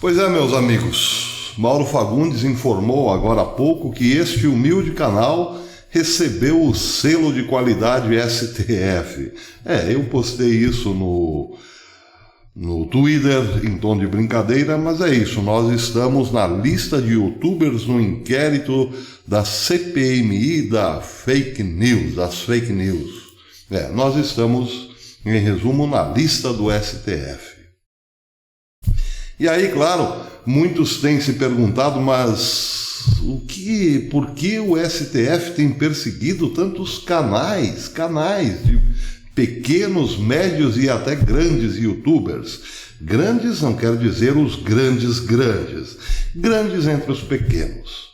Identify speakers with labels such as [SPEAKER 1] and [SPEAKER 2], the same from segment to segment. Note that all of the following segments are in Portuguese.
[SPEAKER 1] Pois é, meus amigos, Mauro Fagundes informou agora há pouco que este humilde canal recebeu o selo de qualidade STF. Eu postei isso no Twitter em tom de brincadeira, mas é isso, nós estamos na lista de youtubers no inquérito da CPMI das fake news. Nós estamos, em resumo, na lista do STF. E aí, claro, muitos têm se perguntado, mas por que o STF tem perseguido tantos canais de pequenos, médios e até grandes youtubers? Grandes não quer dizer os grandes entre os pequenos.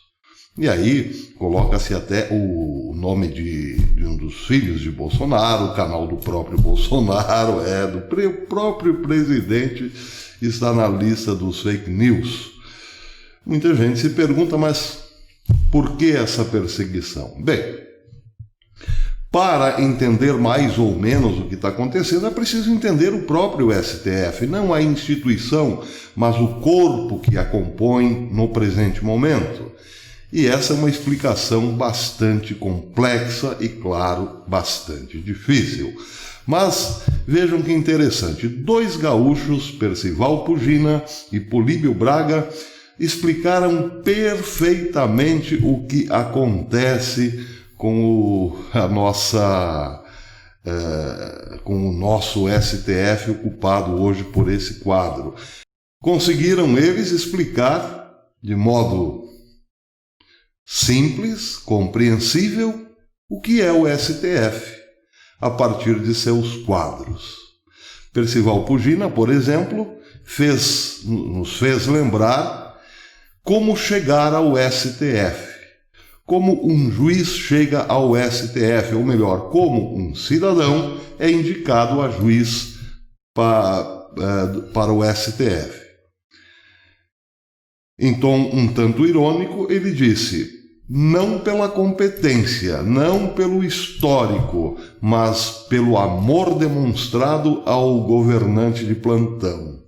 [SPEAKER 1] E aí coloca-se até o nome de um dos filhos de Bolsonaro, o canal do próprio Bolsonaro, do próprio presidente, está na lista dos fake news. Muita gente se pergunta, mas por que essa perseguição? Bem, para entender mais ou menos o que está acontecendo, é preciso entender o próprio STF, não a instituição, mas o corpo que a compõe no presente momento. E essa é uma explicação bastante complexa e, claro, bastante difícil. Mas vejam que interessante, dois gaúchos, Percival Pugina e Políbio Braga, explicaram perfeitamente o que acontece com o nosso STF ocupado hoje por esse quadro. Conseguiram eles explicar de modo simples, compreensível, o que é o STF a partir de seus quadros. Percival Pugina, por exemplo, nos fez lembrar como chegar ao STF, como um juiz chega ao STF, ou melhor, como um cidadão é indicado a juiz para o STF. Em tom um tanto irônico, ele disse: não pela competência, não pelo histórico, mas pelo amor demonstrado ao governante de plantão.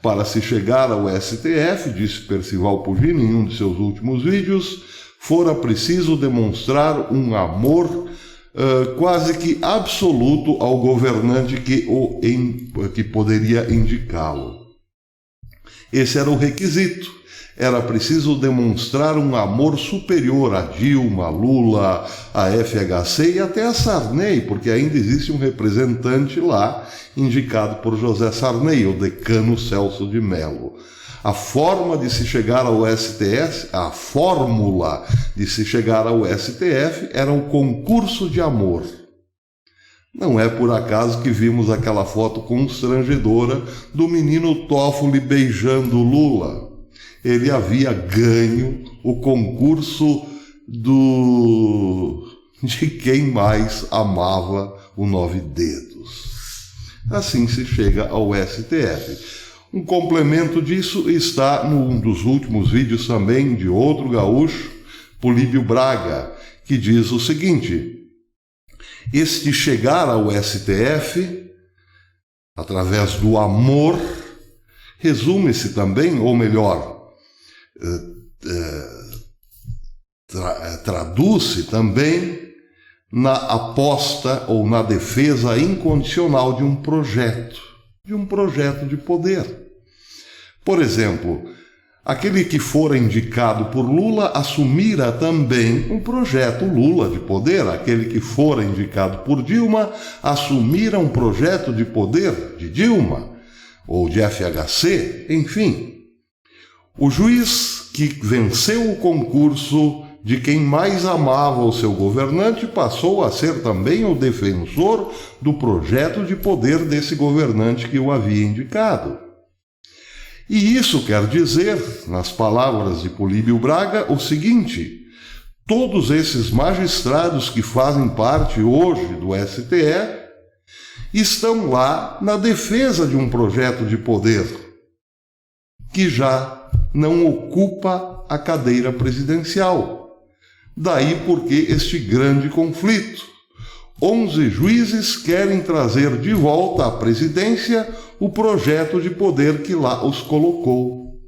[SPEAKER 1] Para se chegar ao STF, disse Percival Pugina em um de seus últimos vídeos, fora preciso demonstrar um amor quase que absoluto ao governante que poderia indicá-lo. Esse era o requisito. Era preciso demonstrar um amor superior a Dilma, Lula, a FHC e até a Sarney, porque ainda existe um representante lá indicado por José Sarney, o decano Celso de Mello. A forma de se chegar ao STF, a fórmula de se chegar ao STF era o concurso de amor. Não é por acaso que vimos aquela foto constrangedora do menino Toffoli beijando Lula. Ele havia ganho o concurso de quem mais amava o Nove Dedos. Assim se chega ao STF. Um complemento disso está num dos últimos vídeos também de outro gaúcho, Políbio Braga, que diz o seguinte: este chegar ao STF, através do amor, resume-se também, ou melhor, traduz-se também na aposta ou na defesa incondicional de um projeto de poder. Por exemplo, aquele que fora indicado por Lula assumira também um projeto Lula de poder, aquele que fora indicado por Dilma assumira um projeto de poder de Dilma ou de FHC, enfim. O juiz que venceu o concurso de quem mais amava o seu governante passou a ser também o defensor do projeto de poder desse governante que o havia indicado. E isso quer dizer, nas palavras de Políbio Braga, o seguinte: todos esses magistrados que fazem parte hoje do STF estão lá na defesa de um projeto de poder que já não ocupa a cadeira presidencial. Daí porque este grande conflito. 11 juízes querem trazer de volta à presidência o projeto de poder que lá os colocou.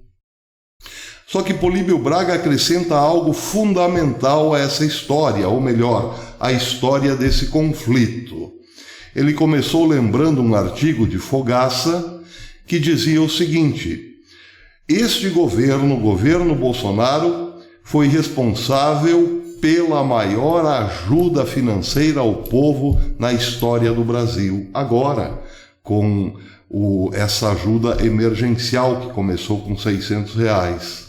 [SPEAKER 1] Só que Políbio Braga acrescenta algo fundamental a essa história, ou melhor, a história desse conflito. Ele começou lembrando um artigo de Fogaça, que dizia o seguinte: este governo, o governo Bolsonaro, foi responsável pela maior ajuda financeira ao povo na história do Brasil. Agora, com essa ajuda emergencial que começou com R$600.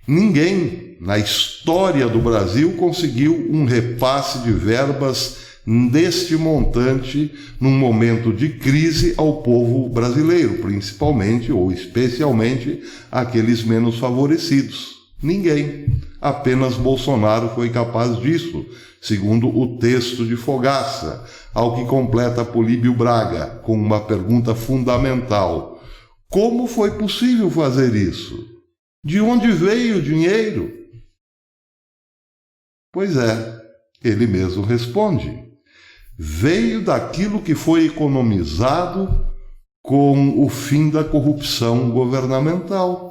[SPEAKER 1] Ninguém na história do Brasil conseguiu um repasse de verbas deste montante num momento de crise ao povo brasileiro, principalmente ou especialmente aqueles menos favorecidos. Ninguém. Apenas Bolsonaro foi capaz disso, segundo o texto de Fogaça, ao que completa Políbio Braga com uma pergunta fundamental: como foi possível fazer isso? De onde veio o dinheiro? Pois é, ele mesmo responde: veio daquilo que foi economizado com o fim da corrupção governamental.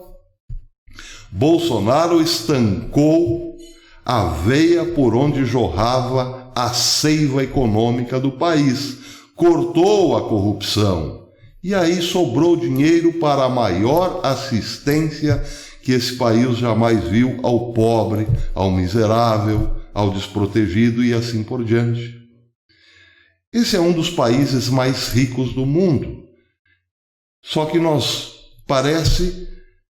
[SPEAKER 1] Bolsonaro estancou a veia por onde jorrava a seiva econômica do país, cortou a corrupção, e aí sobrou dinheiro para a maior assistência que esse país jamais viu ao pobre, ao miserável, ao desprotegido e assim por diante. Esse é um dos países mais ricos do mundo. Só que nós, parece,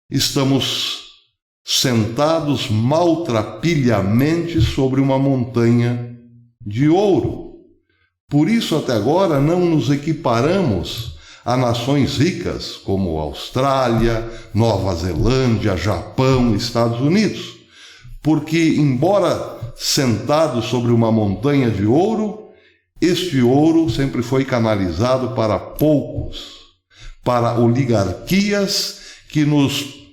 [SPEAKER 1] estamos sentados maltrapilhamente sobre uma montanha de ouro. Por isso, até agora, não nos equiparamos a nações ricas como Austrália, Nova Zelândia, Japão, Estados Unidos. Porque, embora sentados sobre uma montanha de ouro, este ouro sempre foi canalizado para poucos, para oligarquias que nos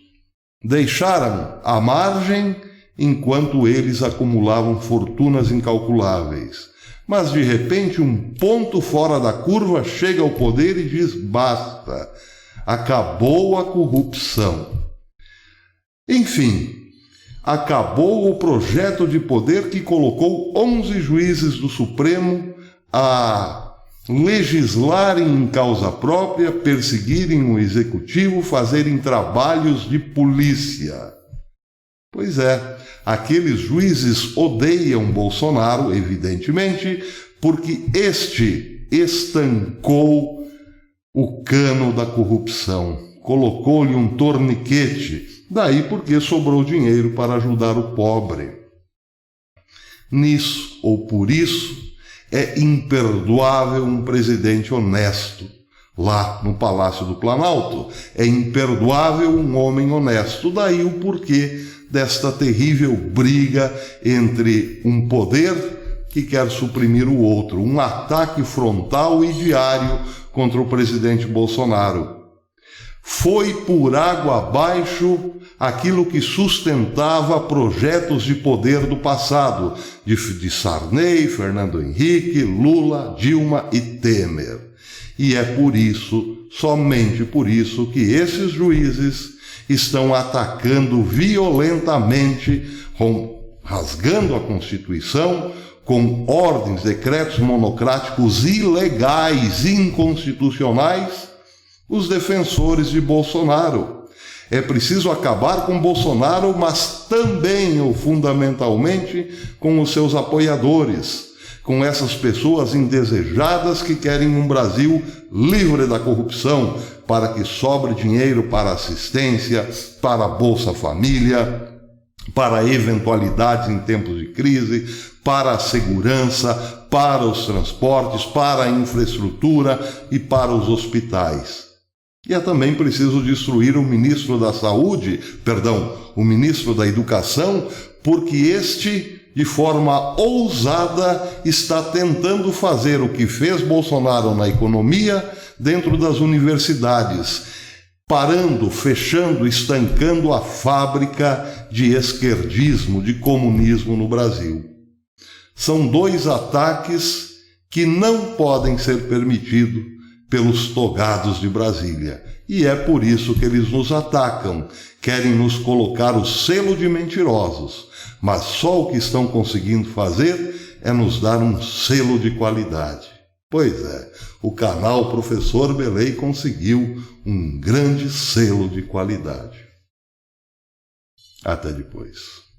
[SPEAKER 1] deixaram à margem enquanto eles acumulavam fortunas incalculáveis. Mas, de repente, um ponto fora da curva chega ao poder e diz: basta, acabou a corrupção. Enfim, acabou o projeto de poder que colocou 11 juízes do Supremo a legislarem em causa própria, perseguirem o executivo, fazerem trabalhos de polícia. Pois é, aqueles juízes odeiam Bolsonaro, evidentemente, porque este estancou o cano da corrupção, colocou-lhe um torniquete, daí porque sobrou dinheiro para ajudar o pobre. Nisso, ou por isso, é imperdoável um presidente honesto. Lá no Palácio do Planalto, é imperdoável um homem honesto. Daí o porquê desta terrível briga entre um poder que quer suprimir o outro, um ataque frontal e diário contra o presidente Bolsonaro. Foi por água abaixo aquilo que sustentava projetos de poder do passado, de Sarney, Fernando Henrique, Lula, Dilma e Temer. E é por isso, somente por isso, que esses juízes estão atacando violentamente, rasgando a Constituição, com ordens, decretos monocráticos ilegais, inconstitucionais, os defensores de Bolsonaro. É preciso acabar com Bolsonaro, mas também ou fundamentalmente com os seus apoiadores, com essas pessoas indesejadas que querem um Brasil livre da corrupção, para que sobre dinheiro para assistência, para a Bolsa Família, para eventualidades em tempos de crise, para a segurança, para os transportes, para a infraestrutura e para os hospitais. E é também preciso destruir o ministro da o ministro da Educação, porque este, de forma ousada, está tentando fazer o que fez Bolsonaro na economia dentro das universidades, parando, fechando, estancando a fábrica de esquerdismo, de comunismo no Brasil. São dois ataques que não podem ser permitidos pelos togados de Brasília. E é por isso que eles nos atacam. Querem nos colocar o selo de mentirosos. Mas só o que estão conseguindo fazer é nos dar um selo de qualidade. Pois é, o canal Professor Belei conseguiu um grande selo de qualidade. Até depois.